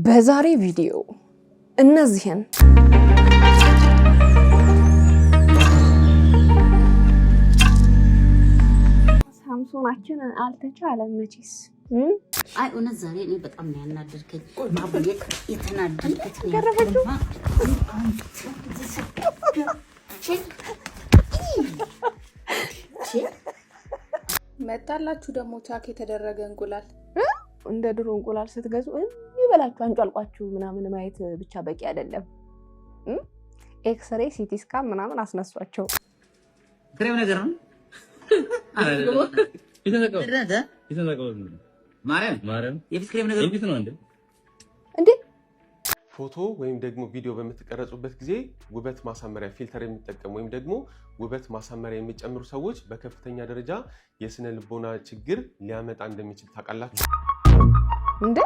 በዛሬ ቪዲዮ እነዚህን ሳምሶናችን አልተቻለም መቼስ። አይ እውነት ዛሬ እኔ በጣም ነው ያናደርከኝ። ማብየቅ የተናደድኩት ነው ገረፈችው። መጣላችሁ ደግሞ ቻክ የተደረገ እንቁላል እንደ ድሮ እንቁላል ስትገዙ ይበላችሁ አንጫልቋችሁ ምናምን ማየት ብቻ በቂ አይደለም። ኤክስሬ ሲቲ ስካን ምናምን አስነሷቸው። ክሬም ነገር ነው ማርያም የፊት ክሬም ነገር ነው እንዴ? ፎቶ ወይም ደግሞ ቪዲዮ በምትቀረጹበት ጊዜ ውበት ማሳመሪያ ፊልተር የሚጠቀሙ ወይም ደግሞ ውበት ማሳመሪያ የሚጨምሩ ሰዎች በከፍተኛ ደረጃ የስነ ልቦና ችግር ሊያመጣ እንደሚችል ታውቃላችሁ እንዴ?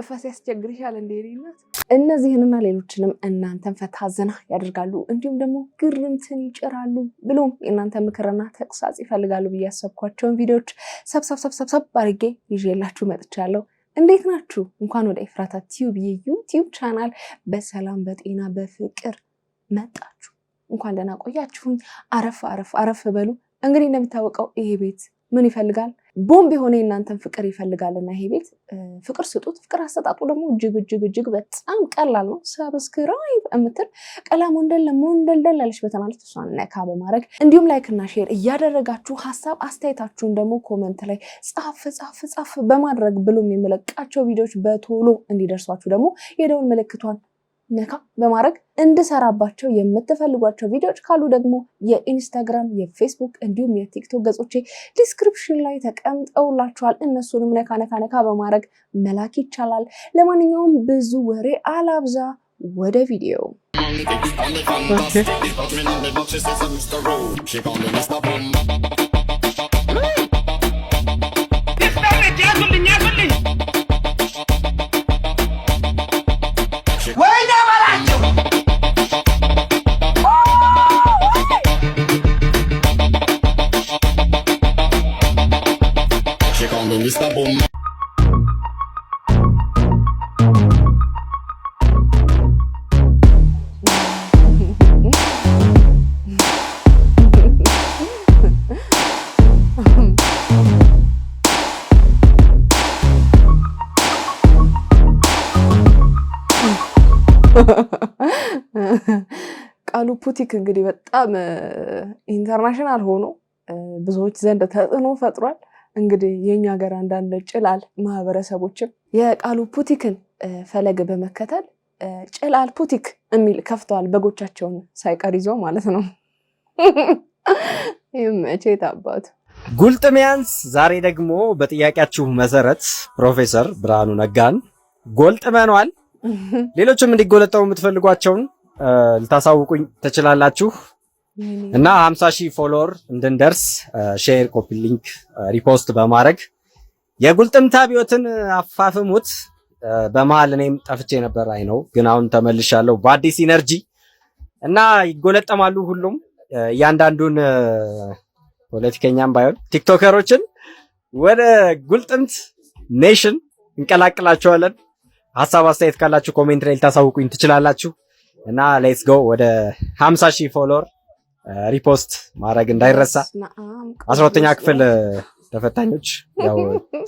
ፈስ ያስቸግርሻል እንዴ? ሊናት እነዚህንና ሌሎችንም እናንተን ፈታ ዘና ያደርጋሉ እንዲሁም ደግሞ ግርምትን ይጭራሉ ብሎም የእናንተ ምክርና ተግሳጽ ይፈልጋሉ ብዬ ያሰብኳቸውን ቪዲዮዎች ሰብሰብ አድርጌ ይዤላችሁ መጥቻለሁ። እንዴት ናችሁ? እንኳን ወደ ኤፍራታ ቲዩብ የዩቲዩብ ቻናል በሰላም በጤና በፍቅር መጣችሁ። እንኳን ደህና ቆያችሁኝ። አረፍ በሉ። እንግዲህ እንደሚታወቀው ይሄ ቤት ምን ይፈልጋል? ቦምብ የሆነ የእናንተን ፍቅር ይፈልጋልና ይሄ ቤት ፍቅር ስጡት። ፍቅር አሰጣጡ ደግሞ እጅግ በጣም ቀላል ነው። ሰብስክራይብ እምትል ቀላም ወንደል ያለች በተናለች እሷን ነካ በማድረግ እንዲሁም ላይክ እና ሼር እያደረጋችሁ ሀሳብ አስተያየታችሁን ደግሞ ኮሜንት ላይ ጻፍ በማድረግ ብሎም የሚለቃቸው ቪዲዮዎች በቶሎ እንዲደርሷችሁ ደግሞ የደውል ምልክቷን ነካ በማድረግ እንድሰራባቸው የምትፈልጓቸው ቪዲዮዎች ካሉ ደግሞ የኢንስታግራም፣ የፌስቡክ እንዲሁም የቲክቶክ ገጾቼ ዲስክሪፕሽን ላይ ተቀምጠውላችኋል። እነሱንም ነካ በማድረግ መላክ ይቻላል። ለማንኛውም ብዙ ወሬ አላብዛ፣ ወደ ቪዲዮ ቃሉ ፑቲክ እንግዲህ በጣም ኢንተርናሽናል ሆኖ ብዙዎች ዘንድ ተጽዕኖ ፈጥሯል። እንግዲህ የኛ ሀገር አንዳንድ ጭላል ማህበረሰቦችም የቃሉ ፑቲክን ፈለግ በመከተል ጭላል ፑቲክ የሚል ከፍተዋል። በጎቻቸውን ሳይቀር ይዘው ማለት ነው። ይመቼ ታባቱ ጉልጥሚያንስ ዛሬ ደግሞ በጥያቄያችሁ መሰረት ፕሮፌሰር ብርሃኑ ነጋን ጎልጥመኗል። ሌሎችም እንዲጎለጠው የምትፈልጓቸውን ልታሳውቁኝ ትችላላችሁ እና 50,000 ፎሎወር እንድንደርስ ሼር፣ ኮፒ ሊንክ፣ ሪፖስት በማድረግ የጉልጥምታ ቢዮትን አፋፍሙት። በመሃል እኔም ጠፍቼ ነበር ነው፣ ግን አሁን ተመልሻለሁ በአዲስ ኢነርጂ እና ይጎለጠማሉ ሁሉም። እያንዳንዱን ፖለቲከኛም ባይሆን ቲክቶከሮችን ወደ ጉልጥምት ኔሽን እንቀላቅላቸዋለን። ሀሳብ አስተያየት ካላችሁ ኮሜንት ላይ ልታሳውቁኝ ትችላላችሁ እና ሌትስ ጎ ወደ 50,000 ፎሎወር ሪፖስት ማድረግ እንዳይረሳ። 12ኛ ክፍል ተፈታኞች ያው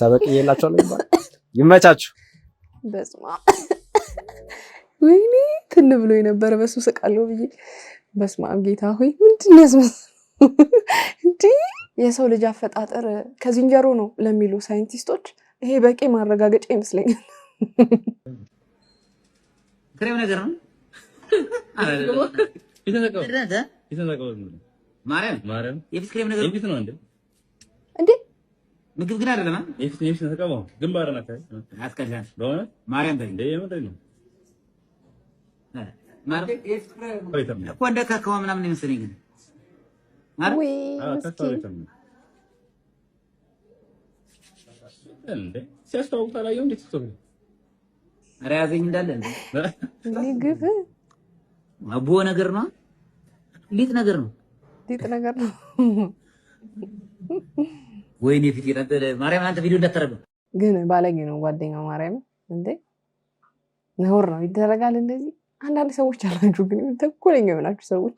ተበቅየላችሁ ነው ይባል። ይመቻችሁ። በስማ ወይኔ ትን ብሎ የነበረ በሱ ስቃለው ብዬ በስማም ጌታ ሆይ ምንድነው ያስመስ እንዴ? የሰው ልጅ አፈጣጠር ከዝንጀሮ ነው ለሚሉ ሳይንቲስቶች ይሄ በቂ ማረጋገጫ ይመስለኛል። ክሬም ነገር ነው ማርያም የፊት ክሬም ነገር ነው እንዴ? ምግብ ግን አይደለም። የፊት ተቀባው ግንባር ነው አስቀጃን በእውነት ማርያም እንዴ የምትለው ማርያም የፊት ክሬም እኮ እንደ ካካዋ ምናምን ይመስለኝ ግን ወይ እንዴ ሲያስተዋውቅ ታላየው እንዴ ትተው ኧረ ያዘኝ እንዳለ እንዴ ምግብ አቦ ነገር ነው ሊጥ ነገር ነው ሊጥ ነገር ነው ወይኔ ፊት ይረደለ ማርያም አንተ ቪዲዮ እንዳትረገው ግን ባለጌ ነው ጓደኛው ማርያም እንዴ ነውር ነው ይደረጋል እንደዚህ አንዳንድ ሰዎች አላችሁ ግን ተኮለኛ የሆናችሁ ሰዎች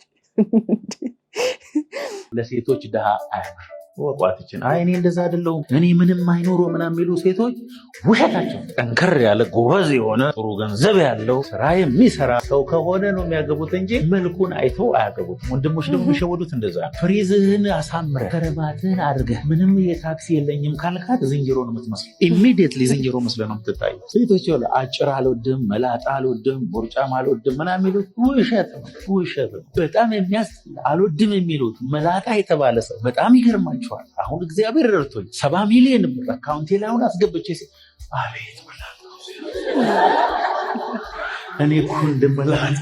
ለሴቶች ደሃ አይሆን ወቋትችን አይ እኔ እንደዛ አይደለሁም እኔ ምንም አይኖረው ምናምን የሚሉ ሴቶች ውሸታቸው ጠንከር ያለ ጎበዝ የሆነ ጥሩ ገንዘብ ያለው ስራ የሚሰራ ሰው ከሆነ ነው የሚያገቡት እንጂ መልኩን አይተው አያገቡትም። ወንድሞች ደግሞ የሚሸወዱት እንደዛ ፍሪዝህን አሳምረህ ከረባትህን አድርገህ ምንም የታክሲ የለኝም ካልካት ዝንጀሮ ነው የምትመስለው። ኢሚዲየትሊ ዝንጀሮ መስለህ ነው የምትታየው። ሴቶች ይኸውልህ አጭር አልወድም መላጣ አልወድም ቦርጫም አልወድም ምናምን የሚሉት ውሸት ነው። በጣም የሚያስጠላ አልወድም የሚሉት መላጣ የተባለ ሰው በጣም ይገርማቸው። አሁን እግዚአብሔር ረድቶኝ 70 ሚሊዮን ብር አካውንቴ ላይ አሁን አስገብቼ አቤት ብላለሁ እኔ እኮ እንደመላጣ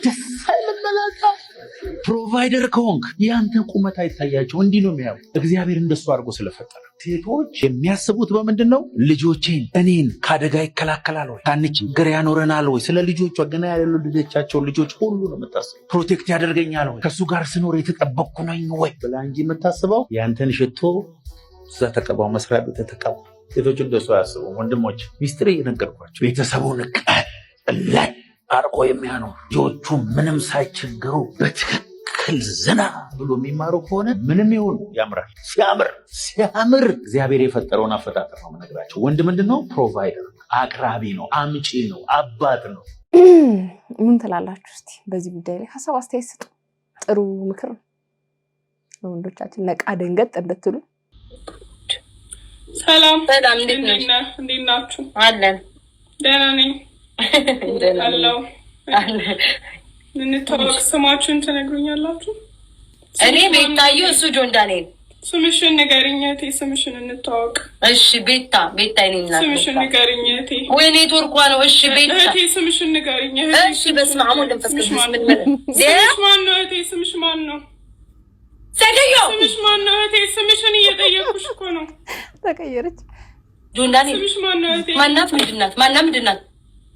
ደስ አይልም መላጣ ፕሮቫይደር ከሆንክ ያንተ ቁመት አይታያቸው እንዲህ ነው የሚያው እግዚአብሔር እንደሱ አድርጎ ስለፈጠረ። ሴቶች የሚያስቡት በምንድን ነው? ልጆቼን እኔን ካደጋ ይከላከላል ወይ ታንቺ ገር ያኖረናል ወይ ስለ ልጆቿ ገና ያሉ ልጆቻቸው ልጆች ሁሉ ነው የምታስበው። ፕሮቴክት ያደርገኛል ወይ ከሱ ጋር ስኖር የተጠበቅኩ ነኝ ወይ ብላ እንጂ የምታስበው ያንተን ሽቶ እዛ ተቀባው መስሪያ ቤት ተቀባው። ሴቶች እንደሱ አያስቡም። ወንድሞች ሚስጥር እየነገርኳቸው ቤተሰቡን ቀላል አርቆ የሚያኖር ልጆቹ ምንም ሳይቸገሩ በትክክል ዝና ብሎ የሚማሩ ከሆነ ምንም ይሁን ያምራል። ሲያምር እግዚአብሔር የፈጠረውን አፈጣጠር ነው የምነግራቸው። ወንድ ምንድነው? ፕሮቫይደር፣ አቅራቢ ነው፣ አምጪ ነው፣ አባት ነው። ምን ትላላችሁ? እስቲ በዚህ ጉዳይ ላይ ሀሳብ አስተያየት ስጡ። ጥሩ ምክር ነው ለወንዶቻችን ነቃ ደንገጥ እንድትሉ። ሰላም እንዴት ናችሁ? አለን ደህና ነኝ። አለው እንተዋወቅ። ስማችሁን ትነግሩኛላችሁ? እኔ ቤታዩ እሱ ጆን ዳንኤል። ስምሽን ንገሪኝ እህቴ። ስምሽን እንተዋወቅ። እሺ ቤታ ይኔና ስምሽን ንገሪኝ እህቴ። ወይ ኔትወርኳ ነው። እሺ ቤታ እህቴ ስምሽን ንገሪኝ እህቴ። እሺ በስመ አብ ወወልድ ወመንፈስ ቅዱስ ስምሽ ማን ነው እህቴ? ስምሽ ማን ነው? ሰደዮ ስምሽ ማን ነው እህቴ? ስምሽን እየጠየኩሽ እኮ ነው። ተቀየረች። ጆን ዳንኤል ስምሽ ማን ነው እህቴ? ማናት? ምንድናት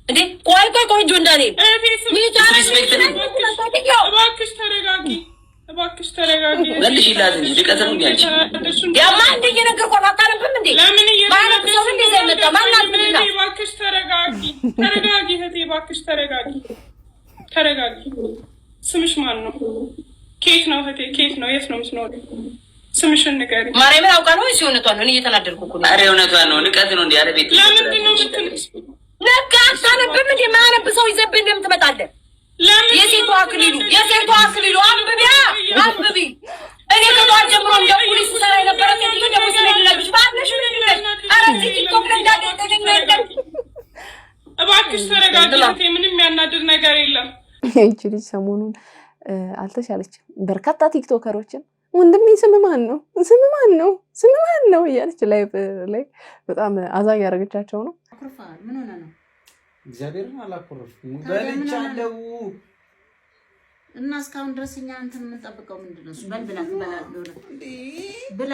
እንዴ? ቆይ ጆን ዳንኤል እህቴ እባክሽ ተረጋጊ። ለልሽ ይላል እንጂ ሊቀጥሉ ያንቺ ያማ እንደ እየነገርኳት አታነብም እንዴ? ለምን ማለት ሰው እንደ ዘይመጣ ማናት? ምንድነው? እባክሽ ተረጋጊ እህቴ፣ እባክሽ ተረጋጊ። ስምሽ ማን ነው? ኬት ነው እህቴ? ኬት ነው? የት ነው የምትኖሪው? ስምሽን ንገሪኝ። ማርያምን አውቃ ነው ወይስ እውነቷን ነው? እኔ እየተናደድኩ እኮ ነው። ኧረ እውነቷን ነው። ንቀት ነው እንዴ? ያለ ቤት ለምንድን ነው የምትልሽ? ለካ አታነብም እንዴ? ማያነብ ሰው ይዘብህ እንደምን ትመጣለህ? የሴቷ አክሊሉ አንብቢ። እኔ ከጧት ጀምሮ እንደ ፖሊስ ሰራ የነበረ ሴትዮ ደግሞ ስለሌለብሽ ባለሽ ምን ይላል? ኧረ ቲክቶክ ላይ እንዳደረገኝ ነው። እባክሽ ተረጋጊ። ምንም የሚያናድር ነገር የለም። ይህቺ ልጅ ሰሞኑን አልተሻለችም። በርካታ ቲክቶከሮችን ወንድሜ ስም ማን ነው እያለች ላይ በጣም አዛ ያደረገቻቸው ነው። ምን ሆነ ነው? እግዚአብሔርን አላኮረፍኩም። በልቻለሁ እና እስካሁን ድረስ እኛ አንተን የምንጠብቀው ምንድን ነው? ብላ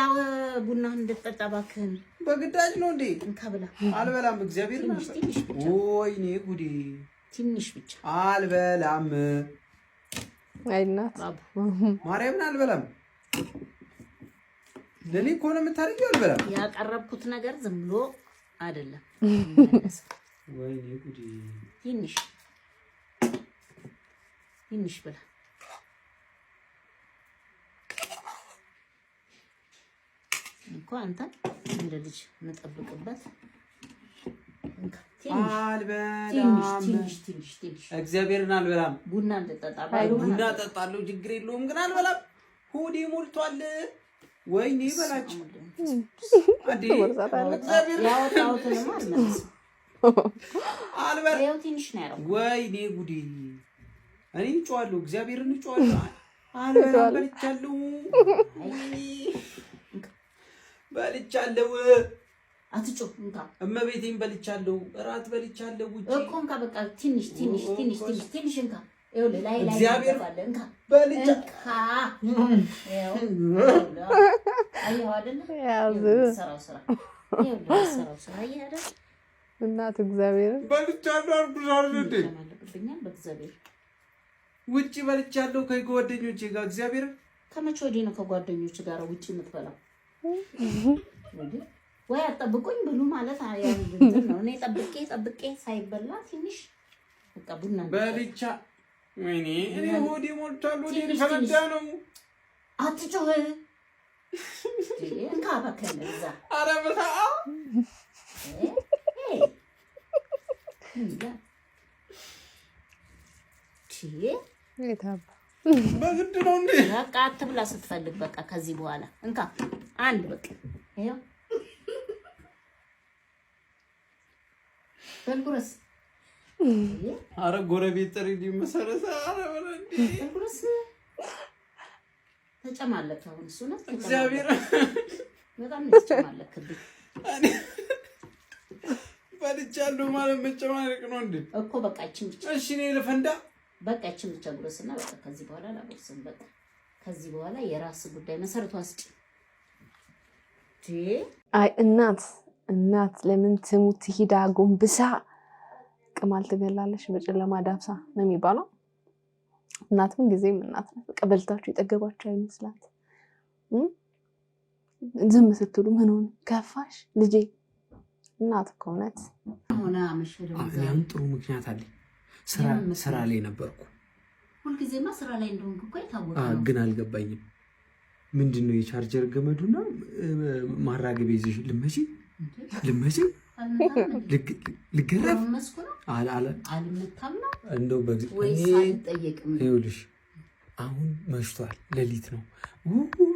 ቡናህን እንድትጠጣ እባክህን። በግዳጅ ነው እንዴ? እንካ ብላ። አልበላም። እግዚአብሔርን ወይኔ ጉዴ! ትንሽ ብቻ አልበላም። አይናት ማርያምን አልበላም። ለኔ እኮ ነው የምታደርጊው። አልበላም። ያቀረብኩት ነገር ዝም ብሎ አይደለም። ወይኔ ጉዴ! ትንሽ ብላ እኮ አንተ እንደ ልጅ መጠብቅበት። አልበላም። ትንሽ እግዚአብሔርን አልበላም። ቡና እንድጠጣ ቡና ጠጣለሁ፣ ችግር የለውም ግን አልበላም። ሆዴ ሞልቷል። ወይኔ በላችሁ ያወጣሁትንም አልመለስም። አልበላም። ትንሽ ነው ያደረኩት። ወይኔ ጉዴ! እኔ እጮሃለሁ፣ እግዚአብሔርን እጮሃለሁ። አልበላም። በልቻለሁ። አትጮህ። እንካ እመቤቴን በልቻለሁ። እራት በልቻለሁ እኮ እንካ። በቃ ትንሽ እንካ። ይኸውልህ ላይ እግዚአብሔር እንካ በልቻ አየኸው አይደለ? ሰራው ስራ አየህ አይደል? እናት እግዚአብሔርን በልቻለሁ። አርጉዛር እንዴ ማለቅብኛል። በእግዚአብሔር ውጪ በልቻለሁ ከጓደኞቼ ጋር። እግዚአብሔር ከመቼ ወዲህ ነው ከጓደኞች ጋር ውጪ የምትበላው? ወይ አጠብቁኝ ብሉ ማለት ነው። እኔ ጠብቄ ሳይበላ ትንሽ በቃ ቡና በልቻ ወይኔ እኔ ሆዴ ሞልቷል። ሆዴ ፈረዳ ነው። አትጮህ እንካ በከለዛ ኧረ በሰዓው በግድ ነው እንዴ? በቃ አትብላ ስትፈልግ በቃ ከዚህ በኋላ እንካ አንድ በቃ ይሄው በልጉረስ ኧረ ጎረቤት ጥሪ ሊመሰረተ ኧረ ወረዲ በልጉረስ ተጨማለክ አሁን እሱ ነው እግዚአብሔር በጣም ተጨማለክብኝ በልቻለሁ ማለት መጨማለቅ ነው እንዴ እኮ በቃ እቺን ብቻ እሺ እኔ ለፈንዳ በቃ እቺን ብቻ ጉረስና በቃ ከዚህ በኋላ ላቦርስም በቃ ከዚህ በኋላ የራስ ጉዳይ መሰረቱ አስጭ አይ እናት ለምን ትሙት ሂዳ ጎንብሳ ቅማል ትገላለሽ በጨለማ ዳብሳ ነው የሚባለው። እናት ምን ጊዜም እናት ነው። በቃ በልታችሁ የጠገባችሁ አይመስላት። ዝም ስትሉ ምን ሆነ ከፋሽ ልጄ? እናት እኮ እውነት ሆነ አመሸለ አሁን ጥሩ ምክንያት አለ። ስራ ላይ ነበርኩ። ሁልጊዜማ ስራ ላይ እንደሆንኩ እኮ ይታወቃል። ግን አልገባኝም። ምንድነው የቻርጀር ገመዱና ማራገቢያ ይዘሽ ልመጪ ልገረፍ አልመታም ነው እንደው ወይስ አልጠየቅም? ይኸውልሽ አሁን መሽቷል፣ ሌሊት ነው።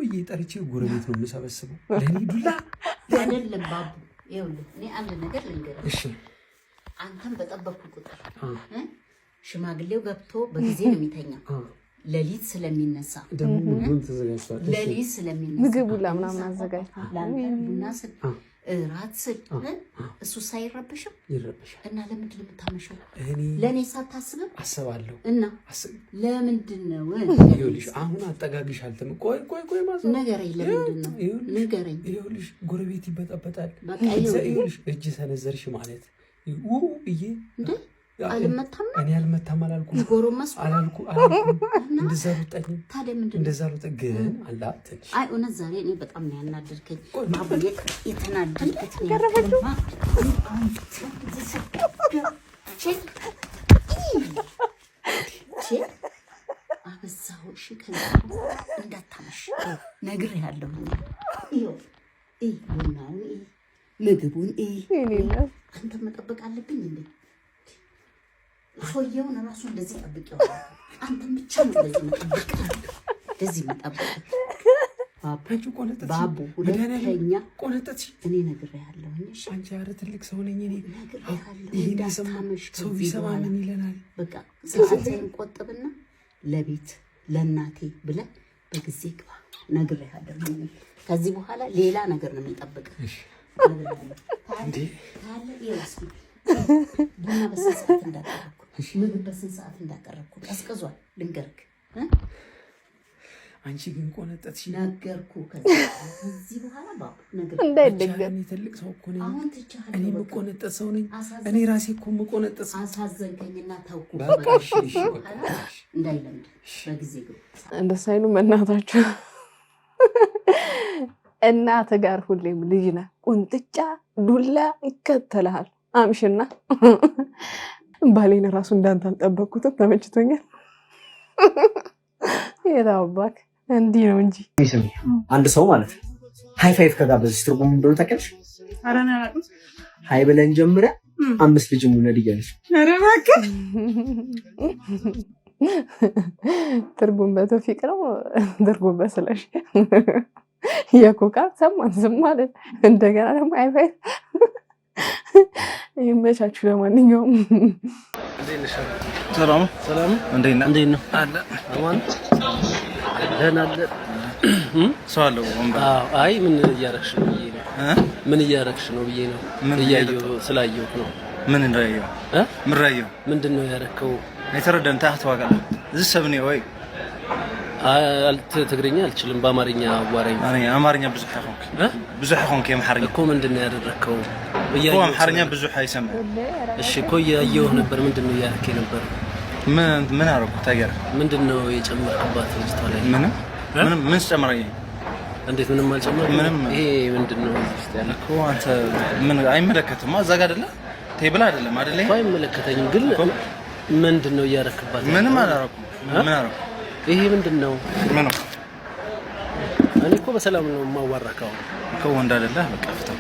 ብዬ ጠርቼ ጎረቤት ነው የምሰበስበው። ለኔ ዱላ አይደለም ባቡ። ይኸውልህ እኔ አንድ ነገር ልንገርህ። እሺ አንተም በጠበቅኩ ቁጥር ሽማግሌው ገብቶ በጊዜ ነው የሚተኛው። ሌሊት ስለሚነሳ ደግሞ ምግቡን ተዘጋጅቷል። ሌሊት ስለሚነሳ ምግቡ ለምናምን አዘጋጅቷል። ቡና ስል እራት ስል እሱ ሳይረብሽም ይረብሻል። እና ለምንድን ነው የምታመሸው? እኔ ለኔ ሳታስብም አስባለሁ። እና ለምንድን ነው ይኸውልሽ አሁን አጠጋግሽ አልተም ቆይ ማለት ነገረኝ። ለምንድን ነው ነገረኝ። ይኸውልሽ ጎረቤት ይበጣበጣል። በቃ ይኸውልሽ እጅ ሰነዘርሽ ማለት ብዬ እንዴ አልመታም ነው እኔ አልመታም አላልኩም። ይጎረመስ አላልኩም። እንደዛ ልጠኝ ታዲያ ምንድን ነው እንደዛ ልጠኝ ግን አላተሽ አይ እውነት ዛሬ እኔ በጣም ነው ያናደርከኝ። ማብዬ የተናደድኩት ነው ያረፈችው አበዛው። እሺ ከዛ እንዳታመሽ ነግሬሃለሁ። ቡናውን ምግቡን አንተ መጠበቅ አለብኝ እንዴ? ሰውየውን እራሱ እንደዚህ ጠብቂው። አንተም ብቻ ነው እንደዚህ መጠበቅ። ባቡ ሁለተኛ ቆነጠች። እኔ ነግሬሃለሁ። እሺ አንቺ ኧረ ትልቅ ሰው ነኝ እኔ። ነግሬሃለሁ። ሰው ቢሰማ ምን ይለናል? በቃ ሰዓትን ቆጥብና ለቤት ለእናቴ ብለህ በጊዜ ግባ። ነግሬሃለሁ። ከዚህ በኋላ ሌላ ነገር ነው የሚጠብቅህ። እንዴ ቡና በስንት ሰዓት እንዳቀረብኩ ምግብ በስንት ሰዓት እንዳቀረብኩ ቀዝቅዟል። ልንገርክ አንቺ ግን ቆነጠትሽ ነገርኩ። ከዚህ በኋላ ባቡ ነገር እንዳይደገም ትልቅ ሰው እኮ ነኝ። አሁን ትቻለህ። እኔ መቆነጠጥ ሰው ነኝ። እኔ ራሴ እኮ መቆነጠጥ አሳዘንከኝና ተውኩ። በቃ እሺ እንዳይለምድ በጊዜ ግብ እንደሱ አይሉም እናታችሁ። እናት ጋር ሁሌም ልጅ ነህ። ቁንጥጫ ዱላ ይከተልሃል። አምሽና ባሌን ራሱ እንዳንተ አልጠበቅኩትም። ተመችቶኛል። የታባክ እንዲህ ነው እንጂ አንድ ሰው ማለት ነው ሃይ ፋይቭ ከጋበዝሽ ትርጉም እንደሆነ ታውቂያለሽ? ኧረ እኔ አላውቅም። ሃይ ብለን ጀምረን 5 ልጅ እንውለድ እያለሽ ኧረ እባክህ ትርጉም በቶፊቅ ነው። ትርጉም በስለሽ የኮካ ሰማን ዝም ማለት እንደገና ደግሞ አይፋይ ይመቻችሁ። ለማንኛውም ሰላም እንዴት ነው? አለ አማን ደህና አለ ሰው አለው ወንበር። አይ ምን እያረክሽ ነው ብዬ ነው። ምን እያረክሽ ነው ብዬ ነው። እያየሁ ስላየሁት ነው። ምን እንደያየው ምን ራየው ምንድን ነው ያረከው? አይተረደም ታህት ዋጋለ እዚህ ሰብኔ ወይ ትግርኛ አልችልም። በአማርኛ አዋራኝ። እኔ አማርኛ ብዙ ሆንክ የማርኛ እኮ ምንድን ነው ያደረከው? እኮ አማርኛ ብዙ አይሰማም። እሺ እኮ እያየሁ ነበር። ምንድን ነው ያረከ ነበር? ምን አደረኩ? ታገር ምንድን ነው የጨመርክባት ልጅቷ ላይ? ምን ጨመረኝ? እንዴት ምንም አልጨመርኩም? ምንም። ይሄ ምንድነው እስቲ ያለ እኮ አንተ ምን አይመለከትም። እዛ ጋር አይደለ ቴብል አይደለም አይደለ? አይ አይመለከተኝም። ግን ምንድነው እያረክባት? ምንም አላረኩም። ምን አረኩ? ይሄ ምንድነው? ምን ነው? እኔ እኮ በሰላም ነው የማዋራከው እኮ ወንድ አይደለ? በቃ ፍታው።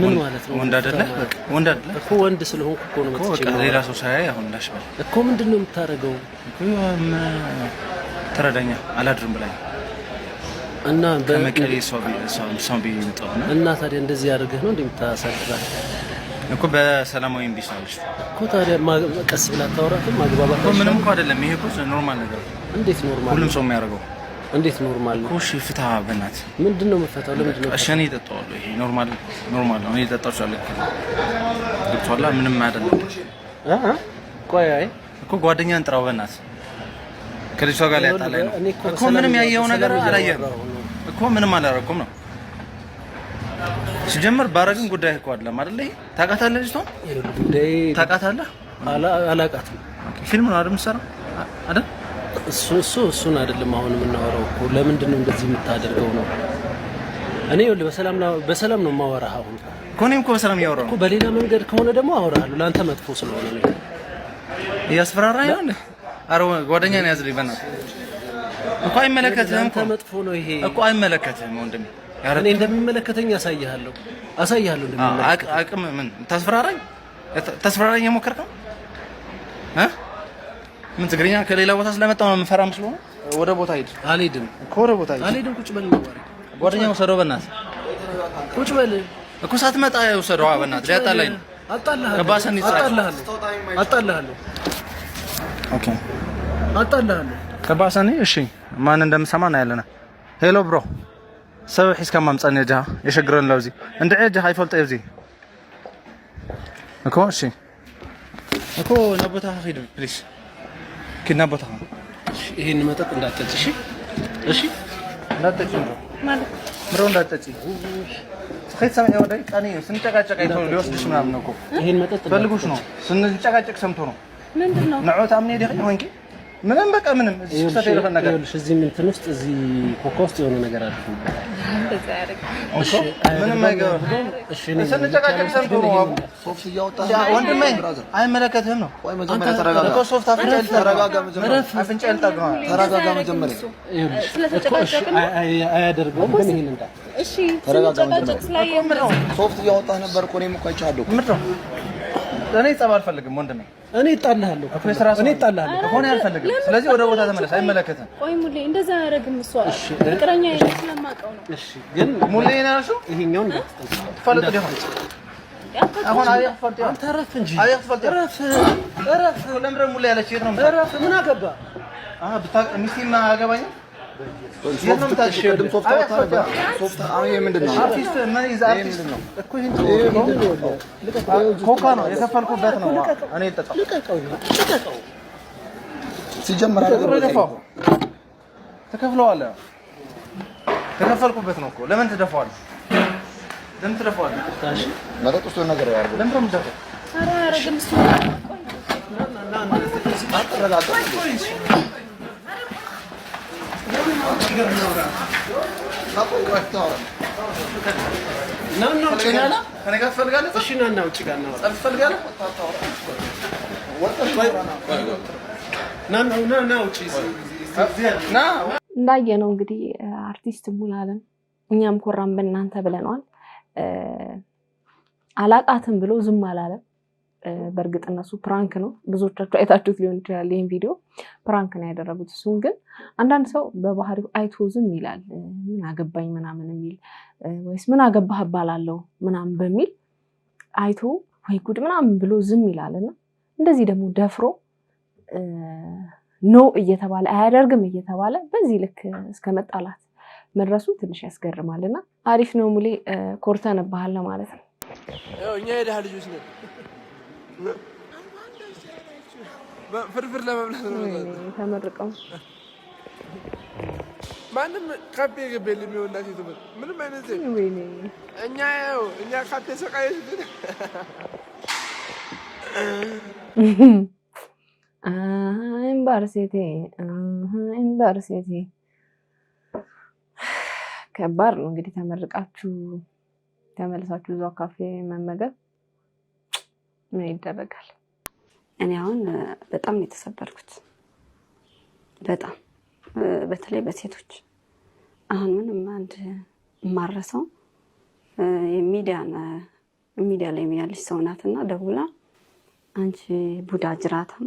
ምን ማለት ነው? ወንድ አይደለ? በቃ ወንድ አይደለ? እኮ ወንድ ስለሆንኩ እኮ ነው መጥቼ ሌላ ሰው ሳያይ አሁን እንዳሽበል እኮ ምንድነው የምታረገው? እኮ ተረዳኛ አላድርም ብላኝ እና በመቀሌ ሰው ቢመጣው እና ታዲያ እንደዚህ ያደርገህ ነው እንደምታሳድራት እኮ በሰላማዊ እንዲሳልሽ እኮ ታዲያ ቀስ ብላ ታወራትም ማግባባት እኮ ምንም እኮ አይደለም። ይሄ እኮ ኖርማል ነገር። እንዴት ኖርማል? ሁሉም ሰው የሚያደርገው እንዴት ኖርማል ነው? እሺ ፍታ በእናትህ። ምንድነው መፈታው? ለምንድነው? እሺ እኔ እጠጣዋለሁ። ይሄ ኖርማል ነው። እኔ እጠጣዋለሁ። ዶክተር ምንም አይደለም። ቆይ አይ እኮ ጓደኛን ጥራው በእናትህ። ከልጅቷ ጋር ላይ ያጣላኝ ነው እኮ። ምንም ያየው ነገር አላየህም እኮ። ምንም አላረኩም ነው ሲጀምር። ባረግን ጉዳይ እኮ አይደለም አይደል? ይሄ ታውቃታለህ ልጅቷን? ጉዳይ ታውቃታለህ? አላውቃትም። ፊልም ነው አይደል የምትሰራው አይደል? እሱን አይደለም አሁን የምናወራው እኮ። ለምንድን ነው እንደዚህ የምታደርገው ነው? እኔ በሰላም ነው የማወራህ አሁን እኮ። እኔም እኮ በሰላም እያወራሁ እኮ። በሌላ መንገድ ከሆነ ደግሞ አወራሃለሁ። ለአንተ መጥፎ ስለሆነ ነው እያስፈራራኝ ነው። ኧረ ጓደኛዬን ያዝልኝ በእናትህ እኮ። አይመለከትህም እኮ። መጥፎ ነው ይሄ እኮ። አይመለከትህም ወንድሜ። እኔ እንደሚመለከተኝ አሳይሃለሁ እንደሚመለከተኝ። አቅም ምን ታስፈራራኝ የሞከርክ ነው? ምን ትግርኛ ከሌላ ቦታ ስለመጣው ነው የምፈራ መስሎ ነው? ወደ ቦታ ሂድ። አልሄድም እኮ ወደ ቦታ ሂድ። አልሄድም። ቁጭ በል ነው ጓደኛው ወሰደው በእናትህ። ቁጭ በል እኮ ሳትመጣ ወሰደው በእናትህ። ሊያጣላኝ ነው። አጣልሃለሁ። ኦኬ ከባሰኒ እሺ። ማን እንደምሰማ ነው ያለና። ሄሎ ብሮ ሰብ ሒስካ ማምጻን የጃ የሸግረን ለውዚ እንደ እጃ ሃይፈልጥ ይብዚ እኮ። እሺ እኮ ነቦታ ሂድ ፕሊስ። ከና ቦታ ይሄን መጠጥ እንዳትጠጪ እሺ። እሺ እንዳትጠጪ ማለት ምሮ እንዳትጠጪ። ስኸት ሰማይ ወደ ቀኒ ስንጨቃጨቅ አይቶ ሊወስድሽ ምናምን ነው እኮ። ይሄን መጠጥ ፈልጉሽ ነው ስንጨቃጨቅ ሰምቶ ነው። ምንድነው ነዑት አምኔ ደኸኝ ሆንኪ ምንም በቃ ምንም እዚህ ክስተት የለፈ ነገር እዚህ እንትን ውስጥ እዚህ ኮካ ውስጥ የሆነ ነገር አለ። እንደዛ ያደርግ እሺ ምንም አይገባም። እሺ ስንጨቃጨቅ ሰምቶ ነው። ሶፍት እያወጣ ወንድሜ አይመለከትህም ነው። ቆይ መጀመሪያ ተረጋጋ። እኮ ሶፍት አፍንጫ ተረጋጋ። መጀመሪያ አፍንጫ ልጠግነው። ተረጋጋ መጀመሪያ። ስለተጨቃጨቅን አያደርገውም ግን ይሄን እንዳ እሺ ስንጨቃጨቅ ስላየን ሶፍት እያወጣ ነበር እኮ። እኔም እኮ አይቻለሁ። ምንድን ነው? እኔ ጸብ አልፈልግም ወንድሜ። እኔ እጣልሃለሁ ሆነ አልፈልግም። ስለዚህ ወደ ቦታ ተመለስ። አይመለከትም። ቆይ ሙሌ እንደዛ ያደርግም እሷ ፍቅረኛ ስለማውቀው ነው። እሺ ግን ሙሌ ናሹ ይሄኛው ፈልጥ ዲሆን አሁን አይ ፈልጥ አንተ ረፍ እንጂ ረፍ ለምረ ሙሌ ያለች የት ነው? ረፍ ምን አገባ? ብታውቅ ሚስቴማ አያገባኝም። ሶፍት አሁን ይሄ ምንድን ነው? አርቲስት ምን ይዛ አርቲስት ነው እኮ። ይሄን ኮካ ነው የከፈልኩበት ነው። እኔ ልጠጣው። ልቀቀው ሲጀመር ተከፍለዋለህ። ተከፈልኩበት ነው እኮ። ለምን ትደፋዋለህ? ታሽ መጠጥ ውስጥ ነገር ያርጉ። ለምን ትደፋው? ኧረ አረግም እሱ እንዳየነው እንግዲህ አርቲስት ሙሉዓለም እኛም ኮራን በእናንተ ብለናል። አላቃትም ብሎ ዝም አላለም። በእርግጥ እነሱ ፕራንክ ነው፣ ብዙዎቻችሁ አይታችሁት ሊሆን ይችላል። ይሄን ቪዲዮ ፕራንክ ነው ያደረጉት። እሱን ግን አንዳንድ ሰው በባህሪው አይቶ ዝም ይላል። ምን አገባኝ ምናምን የሚል ወይስ ምን አገባህ ባላለው ምናምን በሚል አይቶ ወይ ጉድ ምናምን ብሎ ዝም ይላልና እንደዚህ ደግሞ ደፍሮ ኖ እየተባለ አያደርግም እየተባለ በዚህ ልክ እስከ መጣላት መድረሱ ትንሽ ያስገርማልና አሪፍ ነው። ሙሌ ኮርተንብሃል ማለት ነው። እኛ የደሃ ልጆች ነን። ፍርፍር ለመብላት ነው ተመርቀው ማንም ካፌ ገበል የሚሆንላት ይተበል ምንም አይነት ዘይ እኛ ካፌ ሰቃየሽ ግን ኤምባርሲቲ ከባድ ነው እንግዲህ ተመርቃችሁ ተመልሳችሁ እዛው ካፌ መመገብ ምን ይደረጋል። እኔ አሁን በጣም ነው የተሰበርኩት። በጣም በተለይ በሴቶች አሁን ምንም አንድ ማረሰው ሚዲያ ላይ ያለች ሰው ናትና ደውላ አንቺ ቡዳ ጅራታም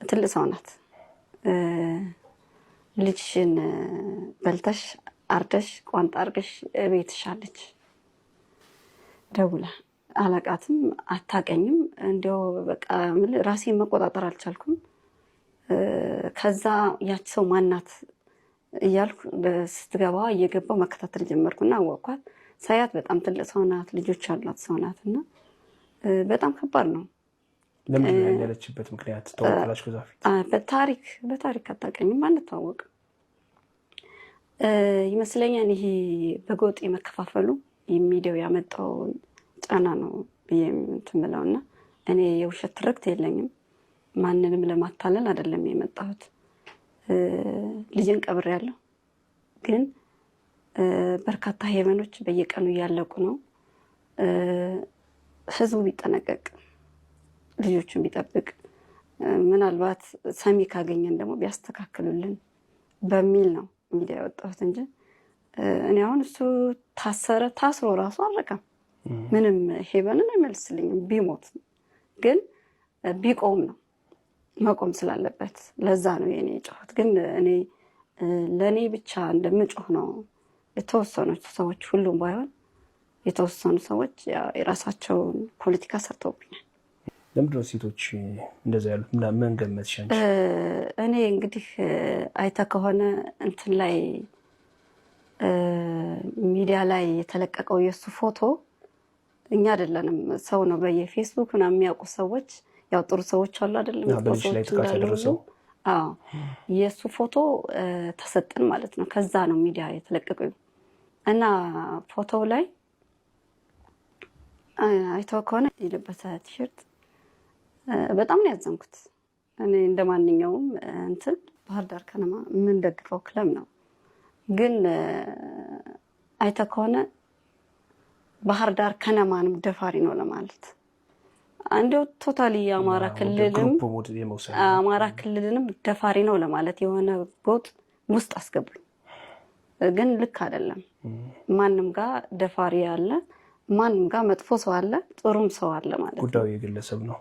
ትልቅ ሰው ናት ልጅሽን በልተሽ አርደሽ ቋንጣ አርገሽ ቤትሽ አለች ደውላ አላቃትም አታቀኝም እንዲያው በቃ ራሴን መቆጣጠር አልቻልኩም። ከዛ ያች ሰው ማናት እያልኩ ስትገባ እየገባው መከታተል ጀመርኩና አወቅኳት። ሳያት በጣም ትልቅ ሰው ናት፣ ልጆች ያሏት ሰው ናትና በጣም ከባድ ነው። ለምን ያለችበት ምክንያት ተወራላሽ? ከዛ ፊት በታሪክ አታቀኝም አንተዋወቅም ይመስለኛል። ይሄ በጎጥ መከፋፈሉ የሚዲያው ያመጣው ጫና ነው ብዬ እንትምለውና እኔ የውሸት ትርክት የለኝም። ማንንም ለማታለል አይደለም የመጣሁት። ልጅን ቀብሬያለሁ፣ ግን በርካታ ሄቨኖች በየቀኑ እያለቁ ነው። ህዝቡ ቢጠነቀቅ፣ ልጆቹን ቢጠብቅ፣ ምናልባት ሰሚ ካገኘን ደግሞ ቢያስተካክሉልን በሚል ነው ሚዲያ ያወጣሁት እንጂ እኔ አሁን እሱ ታስሮ ራሱ አልረካም። ምንም ሄቨንን አይመልስልኝም ቢሞት፣ ግን ቢቆም ነው መቆም ስላለበት። ለዛ ነው የኔ ጮህት። ግን እኔ ለኔ ብቻ እንደምጮህ ነው። የተወሰኑ ሰዎች ሁሉም ባይሆን የተወሰኑ ሰዎች የራሳቸውን ፖለቲካ ሰርተውብኛል። ለምንድነው ሴቶች እንደዛ ያሉት? ምን ገመትሽ አንቺ? እኔ እንግዲህ አይተ ከሆነ እንትን ላይ ሚዲያ ላይ የተለቀቀው የሱ ፎቶ እኛ አይደለንም ሰው ነው በየፌስቡክ እና የሚያውቁ ሰዎች ያው ጥሩ ሰዎች አሉ አይደለም በልጅ ላይ ጥቃት ያደረሰው የሱ ፎቶ ተሰጠን ማለት ነው። ከዛ ነው ሚዲያ የተለቀቀው እና ፎቶው ላይ አይተው ከሆነ የለበሰ ቲሸርት በጣም ነው ያዘንኩት። እኔ እንደማንኛውም እንትን ባህር ዳር ከነማ ምን ደግፈው ክለብ ነው፣ ግን አይተው ከሆነ ባህር ዳር ከነማንም ደፋሪ ነው ለማለት አንዴው ቶታሊ አማራ ክልልንም ደፋሪ ነው ለማለት የሆነ ጎጥ ውስጥ አስገቡኝ። ግን ልክ አይደለም። ማንም ጋር ደፋሪ አለ፣ ማንም ጋር መጥፎ ሰው አለ፣ ጥሩም ሰው አለ ማለት ጉዳዩ የግለሰብ ነው።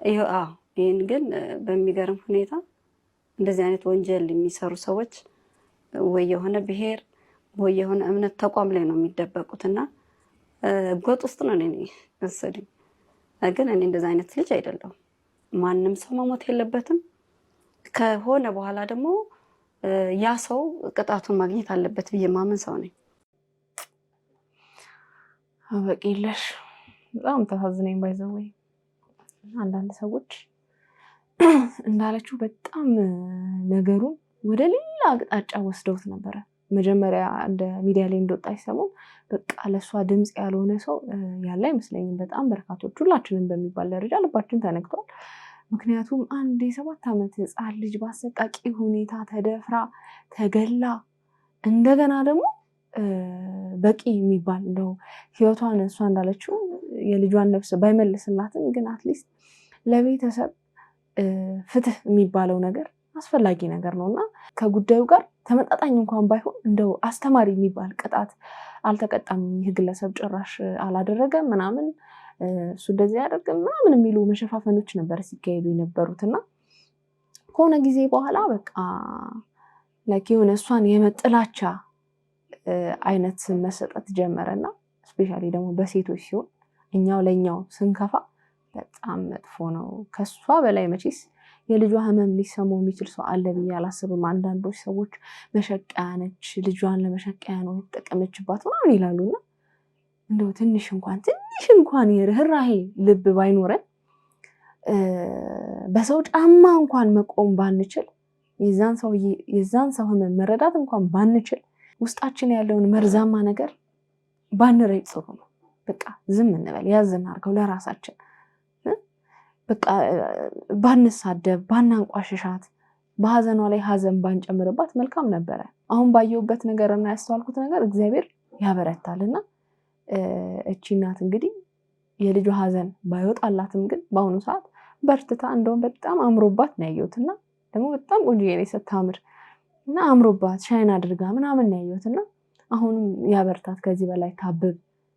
ይሄን ግን በሚገርም ሁኔታ እንደዚህ አይነት ወንጀል የሚሰሩ ሰዎች ወይ የሆነ ብሔር ወይ የሆነ እምነት ተቋም ላይ ነው የሚደበቁትና ጎጥ ውስጥ ነው እኔ መሰለኝ። ግን እኔ እንደዛ አይነት ልጅ አይደለሁም። ማንም ሰው መሞት የለበትም። ከሆነ በኋላ ደግሞ ያ ሰው ቅጣቱን ማግኘት አለበት ብዬ ማመን ሰው ነኝ። በቂለሽ በጣም ተሳዝነኝ። ባይዘወይ አንዳንድ ሰዎች እንዳለችው በጣም ነገሩን ወደ ሌላ አቅጣጫ ወስደውት ነበረ። መጀመሪያ እንደ ሚዲያ ላይ እንደወጣች ሰሞን በቃ ለሷ ድምጽ ያልሆነ ሰው ያለ አይመስለኝም። በጣም በርካቶች ሁላችንም በሚባል ደረጃ ልባችን ተነክቷል። ምክንያቱም አንድ የ7 ዓመት ህፃን ልጅ በአሰቃቂ ሁኔታ ተደፍራ ተገላ እንደገና ደግሞ በቂ የሚባል እንደው ህይወቷን እሷ እንዳለችው የልጇን ነፍስ ባይመልስላትም ግን አትሊስት ለቤተሰብ ፍትህ የሚባለው ነገር አስፈላጊ ነገር ነውና ከጉዳዩ ጋር ተመጣጣኝ እንኳን ባይሆን እንደው አስተማሪ የሚባል ቅጣት አልተቀጣም። ይህ ግለሰብ ጭራሽ አላደረገም ምናምን እሱ እንደዚህ ያደርግም ምናምን የሚሉ መሸፋፈኖች ነበር ሲካሄዱ የነበሩትና ከሆነ ጊዜ በኋላ በቃ ላይክ የሆነ እሷን የመጥላቻ አይነት መሰጠት ጀመረና ስፔሻሊ ደግሞ በሴቶች ሲሆን እኛው ለኛው ስንከፋ በጣም መጥፎ ነው። ከሷ በላይ መቼስ የልጇ ህመም ሊሰማው የሚችል ሰው አለ ብዬ አላስብም። አንዳንዶች ሰዎች መሸቀያ ነች፣ ልጇን ለመሸቀያ ነው የተጠቀመችባት ምናምን ይላሉና እንደው ትንሽ እንኳን የርህራሄ ልብ ባይኖረን በሰው ጫማ እንኳን መቆም ባንችል የዛን ሰው ህመም መረዳት እንኳን ባንችል ውስጣችን ያለውን መርዛማ ነገር ባንረጭ ጥሩ ነው። በቃ ዝም እንበል፣ ያዝ እናድርገው ለራሳችን። በቃ ባንሳደብ፣ ባናንቋሽሻት በሐዘኗ ላይ ሐዘን ባንጨምርባት መልካም ነበረ። አሁን ባየሁበት ነገርና ያስተዋልኩት ነገር እግዚአብሔር ያበረታልና እቺ እናት እንግዲህ የልጇ ሐዘን ባይወጣላትም ግን በአሁኑ ሰዓት በርትታ እንደውም በጣም አምሮባት ነው ያየሁትና ደግሞ በጣም ቆንጆዬ ነው ስታምር እና አምሮባት ሻይን አድርጋ ምናምን ነው ያየሁትና አሁንም ያበርታት ከዚህ በላይ ታብብ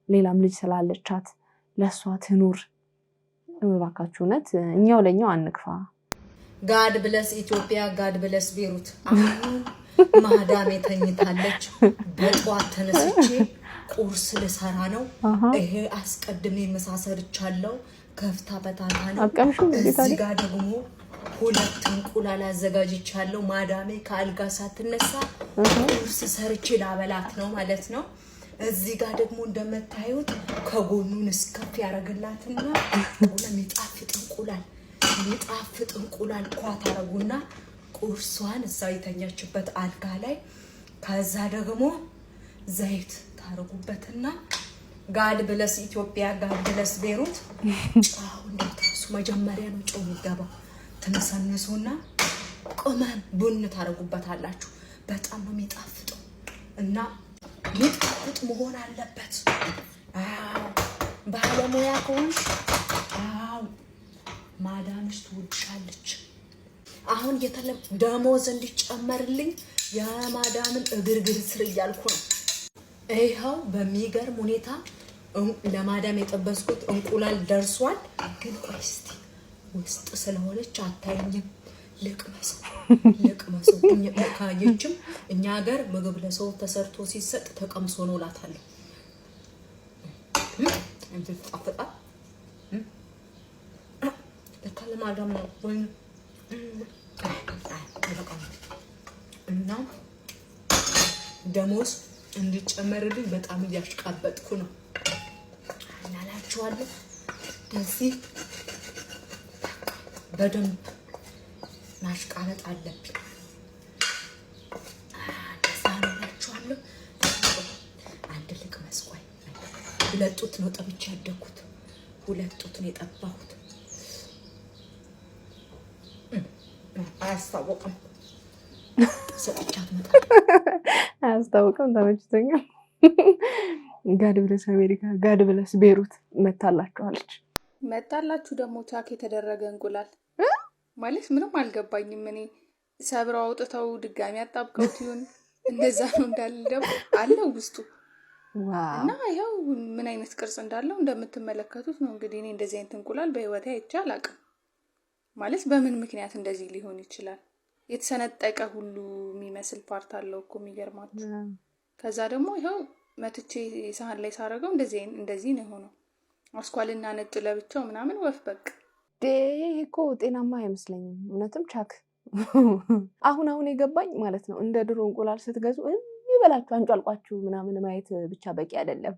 ሌላም ልጅ ስላለቻት ለሷ ትኑር እባካችሁ እውነት እኛው ለኛው አንክፋ ጋድ ብለስ ኢትዮጵያ ጋድ ብለስ ቤሩት አሁን ማዳሜ ተኝታለች በጧት ተነስቼ ቁርስ ልሰራ ነው ይሄ አስቀድሜ መሳሰርቻለሁ ከፍታ በታታ ነው እዚህ ጋር ደግሞ ሁለት እንቁላል አዘጋጅቻለሁ ማዳሜ ከአልጋ ሳትነሳ ቁርስ ሰርቼ ላበላት ነው ማለት ነው እዚህ ጋር ደግሞ እንደምታዩት ከጎኑን እስከፍ ያረግላትና የሚጣፍጥ እንቁላል ኳት አረጉና ቁርሷን እዛው የተኛችበት አልጋ ላይ ከዛ ደግሞ ዘይት ታረጉበትና ጋድ ብለስ ኢትዮጵያ ጋድ ብለስ ቤሩት ጫው እንደታሱ መጀመሪያ ነው ጫው የሚገባው ተነሰነሱና ቆመን ቡን ታረጉበታላችሁ በጣም ነው የሚጣፍጠው እና ይጣፍጥ መሆን አለበት ባለሙያ ከሆንሽ ማዳምሽ ትወድሻለች አሁን ደሞዝ እንዲጨመርልኝ የማዳምን እግርግር ስር እያልኩ ነው ይሄው በሚገርም ሁኔታ ለማዳም የጠበስኩት እንቁላል ደርሷል ግን ቆይስቲ ውስጥ ስለሆነች አታይኝም ልቅመሰው ካየችም እኛ ሀገር ምግብ ለሰው ተሰርቶ ሲሰጥ ተቀምሶ ነው ላታለሁ እንድትጣፍጣ ለማዳም ነው ወይ እና ደሞዝ እንዲጨመርልኝ በጣም እያሽቃበጥኩ ነው እናላችኋለሁ ደዚህ በደንብ ማሽቃበጥ አለብኝ እናላችኋለሁ አንድ ልቅ መስቆይ ሁለቱት ነው ጠብቼ ያደኩት ሁለቱት ነው የጠባሁት አያስታውቅም ሰጥቻት መጣ አያስታውቅም ተመችቶኛል ጋድ ብለስ አሜሪካ ጋድ ብለስ ቤሩት መጣላችሁ ደግሞ ቻክ የተደረገ እንቁላል ማለት ምንም አልገባኝም እኔ ሰብራው አውጥተው ድጋሚ አጣብቀውት ይሁን እንደዛ ነው እንዳልደው አለው ውስጡ እና ያው ምን አይነት ቅርጽ እንዳለው እንደምትመለከቱት ነው እንግዲህ እኔ እንደዚህ አይነት እንቁላል በህይወቴ አይቼ አላውቅም ማለት በምን ምክንያት እንደዚህ ሊሆን ይችላል የተሰነጠቀ ሁሉ የሚመስል ፓርት አለው እኮ የሚገርማችሁ ከዛ ደግሞ ይሄው መትቼ ሳህን ላይ ሳረገው እንደዚህ ነው ሆኖ አስኳልና ነጭ ለብቻው ምናምን ወፍ በቃ እኮ ጤናማ አይመስለኝም እውነትም ቻክ አሁን የገባኝ ማለት ነው እንደ ድሮ እንቁላል ስትገዙ ይበላችሁ አንጫልቋችሁ ምናምን ማየት ብቻ በቂ አይደለም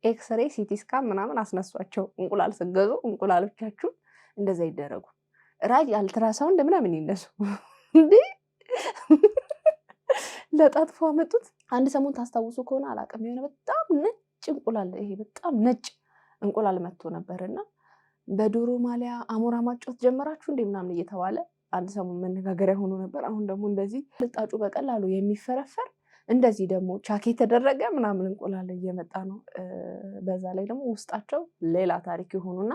ኤክስሬ ሲቲ ስካን ምናምን አስነሷቸው እንቁላል ስትገዙ እንቁላሎቻችሁ እንደዛ ይደረጉ ራጅ አልትራሳውንድ ምናምን ይነሱ እንዴ ለጣጥፎ አመጡት አንድ ሰሞን ታስታውሱ ከሆነ አላቀም የሆነ በጣም ነጭ እንቁላል ይሄ በጣም ነጭ እንቁላል መጥቶ ነበርና በዶሮ ማሊያ አሞራ ማጮት ጀመራችሁ እንዴ ምናምን እየተባለ አንድ ሰሞን መነጋገሪያ ሆኖ ነበር አሁን ደግሞ እንደዚህ ልጣጩ በቀላሉ የሚፈረፈር እንደዚህ ደግሞ ቻክ የተደረገ ምናምን እንቁላል እየመጣ ነው በዛ ላይ ደግሞ ውስጣቸው ሌላ ታሪክ ይሆኑና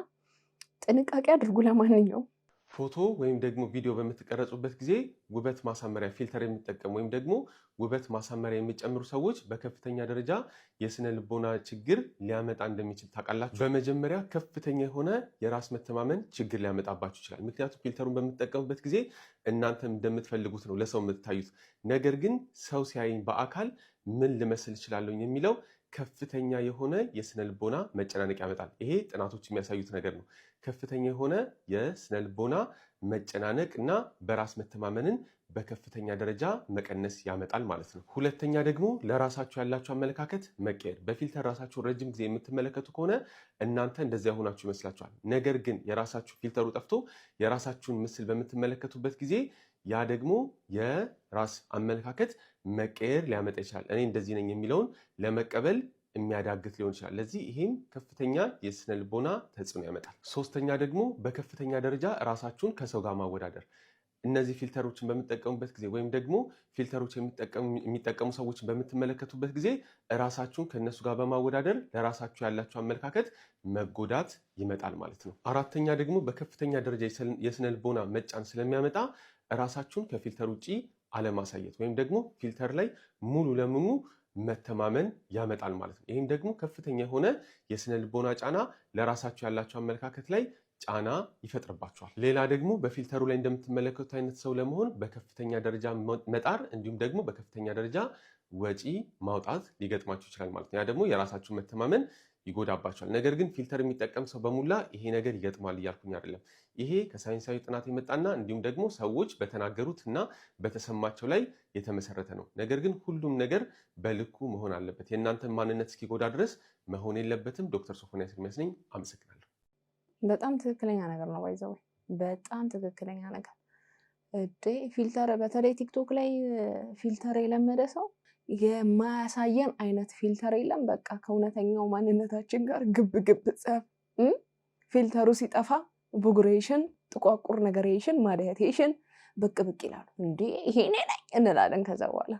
ጥንቃቄ አድርጉ ለማንኛውም ፎቶ ወይም ደግሞ ቪዲዮ በምትቀረጹበት ጊዜ ውበት ማሳመሪያ ፊልተር የሚጠቀሙ ወይም ደግሞ ውበት ማሳመሪያ የሚጨምሩ ሰዎች በከፍተኛ ደረጃ የስነ ልቦና ችግር ሊያመጣ እንደሚችል ታውቃላችሁ። በመጀመሪያ ከፍተኛ የሆነ የራስ መተማመን ችግር ሊያመጣባችሁ ይችላል። ምክንያቱም ፊልተሩን በምትጠቀሙበት ጊዜ እናንተም እንደምትፈልጉት ነው ለሰው የምትታዩት። ነገር ግን ሰው ሲያይኝ በአካል ምን ልመስል እችላለሁ የሚለው ከፍተኛ የሆነ የስነ ልቦና መጨናነቅ ያመጣል። ይሄ ጥናቶች የሚያሳዩት ነገር ነው። ከፍተኛ የሆነ የስነ ልቦና መጨናነቅ እና በራስ መተማመንን በከፍተኛ ደረጃ መቀነስ ያመጣል ማለት ነው። ሁለተኛ ደግሞ ለራሳችሁ ያላችሁ አመለካከት መቀየር። በፊልተር ራሳችሁን ረጅም ጊዜ የምትመለከቱ ከሆነ እናንተ እንደዚያ ሆናችሁ ይመስላችኋል። ነገር ግን የራሳችሁ ፊልተሩ ጠፍቶ የራሳችሁን ምስል በምትመለከቱበት ጊዜ ያ ደግሞ የራስ አመለካከት መቀየር ሊያመጣ ይችላል። እኔ እንደዚህ ነኝ የሚለውን ለመቀበል የሚያዳግት ሊሆን ይችላል። ለዚህ ይህም ከፍተኛ የስነ ልቦና ተጽዕኖ ያመጣል። ሶስተኛ ደግሞ በከፍተኛ ደረጃ ራሳችሁን ከሰው ጋር ማወዳደር። እነዚህ ፊልተሮችን በምትጠቀሙበት ጊዜ ወይም ደግሞ ፊልተሮች የሚጠቀሙ ሰዎችን በምትመለከቱበት ጊዜ ራሳችሁን ከነሱ ጋር በማወዳደር ለራሳችሁ ያላችሁ አመለካከት መጎዳት ይመጣል ማለት ነው። አራተኛ ደግሞ በከፍተኛ ደረጃ የስነ ልቦና መጫን ስለሚያመጣ ራሳችሁን ከፊልተር ውጪ አለማሳየት ወይም ደግሞ ፊልተር ላይ ሙሉ ለሙሉ መተማመን ያመጣል ማለት ነው። ይህም ደግሞ ከፍተኛ የሆነ የስነ ልቦና ጫና ለራሳችሁ ያላችሁ አመለካከት ላይ ጫና ይፈጥርባቸዋል። ሌላ ደግሞ በፊልተሩ ላይ እንደምትመለከቱት አይነት ሰው ለመሆን በከፍተኛ ደረጃ መጣር እንዲሁም ደግሞ በከፍተኛ ደረጃ ወጪ ማውጣት ሊገጥማችሁ ይችላል ማለት ነው። ያ ደግሞ የራሳችሁ መተማመን ይጎዳባቸዋል። ነገር ግን ፊልተር የሚጠቀም ሰው በሙላ ይሄ ነገር ይገጥማል እያልኩኝ አይደለም። ይሄ ከሳይንሳዊ ጥናት የመጣና እንዲሁም ደግሞ ሰዎች በተናገሩት እና በተሰማቸው ላይ የተመሰረተ ነው። ነገር ግን ሁሉም ነገር በልኩ መሆን አለበት። የእናንተን ማንነት እስኪጎዳ ድረስ መሆን የለበትም። ዶክተር ሶፎንያስ ኤርሚያስ ነኝ። አመሰግናለሁ። በጣም ትክክለኛ ነገር ነው። ባይዘው በጣም ትክክለኛ ነገር ፊልተር፣ በተለይ ቲክቶክ ላይ ፊልተር የለመደ ሰው የማያሳየን አይነት ፊልተር የለም። በቃ ከእውነተኛው ማንነታችን ጋር ግብ ግብ ጸብ። ፊልተሩ ሲጠፋ ቡግሬሽን፣ ጥቋቁር ነገሬሽን፣ ማዳያቴሽን ብቅ ብቅ ይላሉ። እንዴ ይሄ እኔ ነኝ እንላለን። ከዛ በኋላ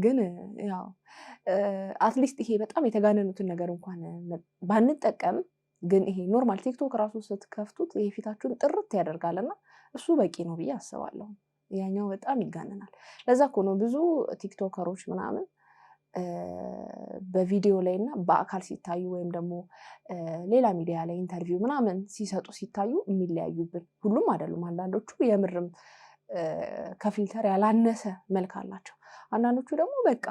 ግን ያው አትሊስት ይሄ በጣም የተጋነኑትን ነገር እንኳን ባንጠቀም ግን ይሄ ኖርማል ቲክቶክ ራሱ ስትከፍቱት ይሄ ፊታችሁን ጥርት ያደርጋልና እሱ በቂ ነው ብዬ አስባለሁ። ያኛው በጣም ይጋነናል። ለዛ እኮ ነው ብዙ ቲክቶከሮች ምናምን በቪዲዮ ላይ እና በአካል ሲታዩ ወይም ደግሞ ሌላ ሚዲያ ላይ ኢንተርቪው ምናምን ሲሰጡ ሲታዩ የሚለያዩብን። ሁሉም አይደሉም። አንዳንዶቹ የምርም ከፊልተር ያላነሰ መልክ አላቸው። አንዳንዶቹ ደግሞ በቃ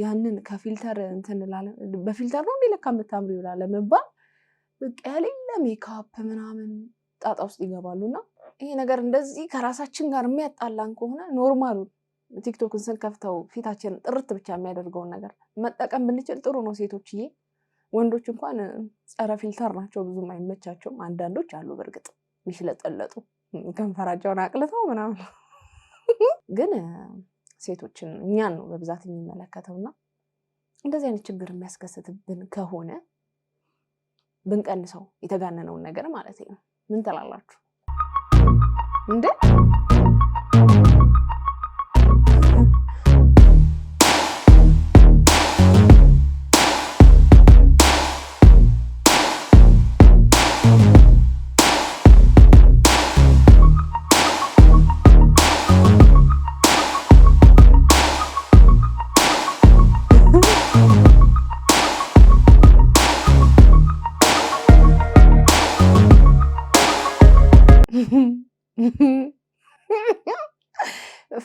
ያንን ከፊልተር በፊልተር ነው እንዴ ለካ የምታምሪው ላለመባል በቃ ያሌለ ሜካፕ ምናምን ጣጣ ውስጥ ይገባሉና ይሄ ነገር እንደዚህ ከራሳችን ጋር የሚያጣላን ከሆነ ኖርማሉ ቲክቶክን ስንከፍተው ፊታችንን ጥርት ብቻ የሚያደርገውን ነገር መጠቀም ብንችል ጥሩ ነው። ሴቶችዬ፣ ወንዶች እንኳን ጸረ ፊልተር ናቸው፣ ብዙም አይመቻቸውም። አንዳንዶች አሉ በእርግጥ ሚሽለጠለጡ ከንፈራቸውን አቅልተው ምናምን ግን ሴቶችን እኛን ነው በብዛት የሚመለከተውና እንደዚህ አይነት ችግር የሚያስከስትብን ከሆነ ብንቀንሰው የተጋነነውን ነገር ማለት ነው። ምን ትላላችሁ እንዴ?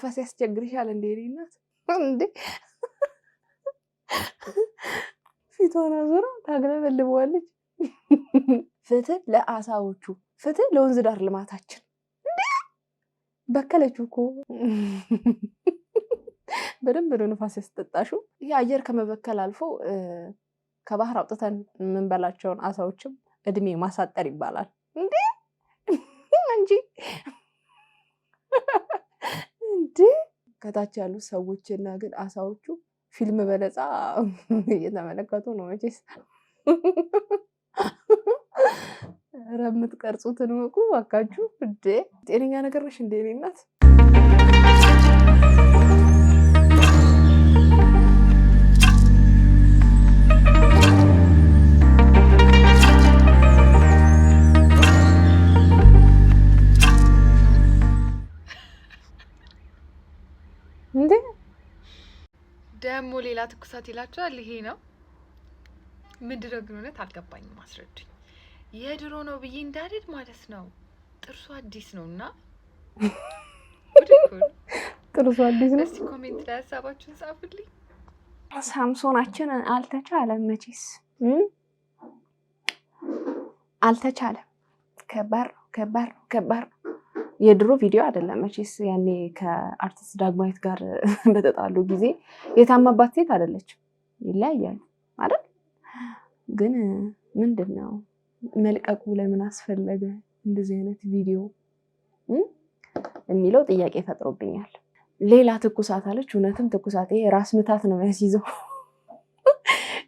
ፈስ ያስቸግርሻል እንዴ? እናት እንዴ ፊቷን አዞራ ታግለበልበዋለች። ፍትህ ለአሳዎቹ፣ ፍትህ ለወንዝ ዳር ልማታችን። እንዴ በከለችው እኮ በደንብ ነው ንፋስ ያስጠጣሽው። ይህ አየር ከመበከል አልፎ ከባህር አውጥተን የምንበላቸውን አሳዎችም እድሜ ማሳጠር ይባላል እንዴ እንጂ እንዴ ከታች ያሉ ሰዎችና ግን አሳዎቹ ፊልም በነፃ እየተመለከቱ ነው መቼስ። ኧረ የምትቀርጹትን ወቁ እባካችሁ። እንዴ ጤነኛ ነገር ነሽ እንዴ? እኔ እናት እንዴ ደግሞ ሌላ ትኩሳት ይላችኋል። ይሄ ነው ምንድነው ግን? እውነት አልገባኝም። አስረዱኝ። የድሮ ነው ብዬ እንዳልል ማለት ነው። ጥርሱ አዲስ ነው እና ጥርሱ አዲስ ነው። እስቲ ኮሜንት ላይ ሀሳባችሁን ጻፉልኝ። ሳምሶናችን አልተቻለም መቼስ አልተቻለም። ከባድ ነው። የድሮ ቪዲዮ አይደለም መቼስ። ያኔ ከአርቲስት ዳግማዊት ጋር በተጣሉ ጊዜ የታማባት ሴት አይደለች። ይለያያሉ አይደል? ግን ምንድነው መልቀቁ ለምን አስፈለገ እንደዚህ አይነት ቪዲዮ የሚለው ጥያቄ ፈጥሮብኛል። ሌላ ትኩሳት አለች። እውነትም ትኩሳት ይሄ ራስ ምታት ነው የሚያስይዘው።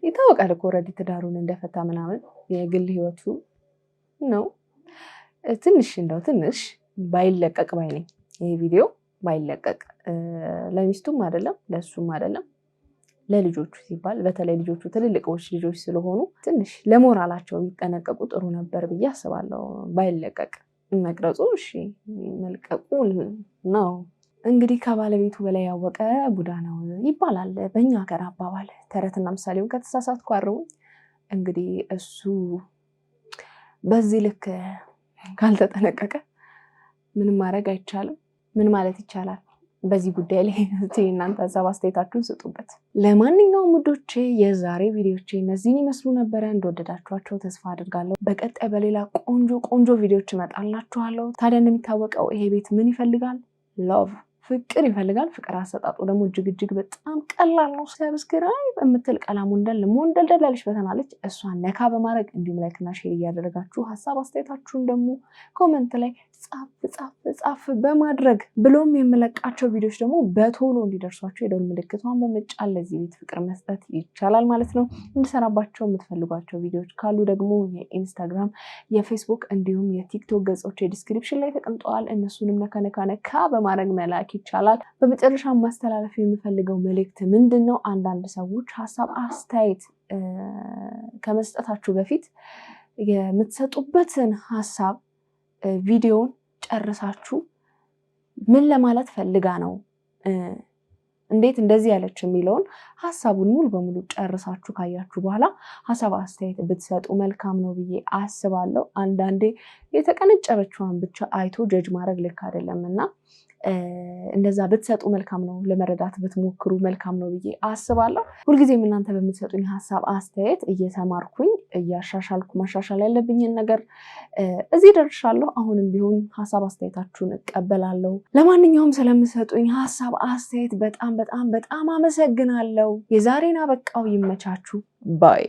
ይታወቃል እኮ ኦልሬዲ ትዳሩን እንደፈታ ምናምን የግል ህይወቱ ነው። ትንሽ ባይለቀቅ ባይ ነኝ። ይሄ ቪዲዮ ባይለቀቅ ለሚስቱም አይደለም ለሱም አይደለም ለልጆቹ ሲባል በተለይ ልጆቹ ትልልቆች ልጆች ስለሆኑ ትንሽ ለሞራላቸው ቢጠነቀቁ ጥሩ ነበር ብዬ አስባለሁ። ባይለቀቅ መቅረጹ እሺ መልቀቁ ነው። እንግዲህ ከባለቤቱ በላይ ያወቀ ቡዳ ነው ይባላል በእኛ ሀገር አባባል። ተረትና ምሳሌውን ከተሳሳትኩ አርሙኝ። እንግዲህ እሱ በዚህ ልክ ካልተጠነቀቀ ምንም ማድረግ አይቻልም። ምን ማለት ይቻላል? በዚህ ጉዳይ ላይ እናንተ ሀሳብ አስተያየታችሁን ስጡበት። ለማንኛውም ውዶቼ የዛሬ ቪዲዮቼ እነዚህን ይመስሉ ነበረ። እንደወደዳችኋቸው ተስፋ አድርጋለሁ። በቀጣይ በሌላ ቆንጆ ቪዲዮች እመጣላችኋለሁ። ታዲያ እንደሚታወቀው ይሄ ቤት ምን ይፈልጋል? ሎቭ ፍቅር ይፈልጋል። ፍቅር አሰጣጡ ደግሞ እጅግ በጣም ቀላል ነው። ሰብስክራይብ የምትል ቀላሙ ሞንደልደላለች በተናለች እሷን ነካ በማድረግ እንዲሁም ላይክና ሼር እያደረጋችሁ ሀሳብ አስተያየታችሁን ደግሞ ኮመንት ላይ ጻፍ በማድረግ ብሎም የምለቃቸው ቪዲዮዎች ደግሞ በቶሎ እንዲደርሷቸው የደወል ምልክቷን በመጫን ለዚህ ቤት ፍቅር መስጠት ይቻላል ማለት ነው። እንድሰራባቸው የምትፈልጓቸው ቪዲዮዎች ካሉ ደግሞ የኢንስታግራም፣ የፌስቡክ እንዲሁም የቲክቶክ ገጾች ዲስክሪፕሽን ላይ ተቀምጠዋል። እነሱንም ነካ በማድረግ መላክ ይቻላል። በመጨረሻ ማስተላለፍ የምፈልገው መልእክት ምንድነው? አንዳንድ ሰዎች ሀሳብ አስተያየት ከመስጠታችሁ በፊት የምትሰጡበትን ሀሳብ ቪዲዮን ጨርሳችሁ ምን ለማለት ፈልጋ ነው እንዴት እንደዚህ ያለች የሚለውን ሀሳቡን ሙሉ በሙሉ ጨርሳችሁ ካያችሁ በኋላ ሀሳብ አስተያየት ብትሰጡ መልካም ነው ብዬ አስባለሁ። አንዳንዴ የተቀነጨበችዋን ብቻ አይቶ ጀጅ ማድረግ ልክ አይደለምና እንደዛ ብትሰጡ መልካም ነው። ለመረዳት ብትሞክሩ መልካም ነው ብዬ አስባለሁ። ሁልጊዜም እናንተ በምትሰጡኝ ሀሳብ አስተያየት እየተማርኩኝ እያሻሻልኩ ማሻሻል ያለብኝን ነገር እዚህ ደርሻለሁ። አሁንም ቢሆን ሀሳብ አስተያየታችሁን እቀበላለሁ። ለማንኛውም ስለምትሰጡኝ ሀሳብ አስተያየት በጣም አመሰግናለሁ። የዛሬን አበቃው። ይመቻችሁ ባይ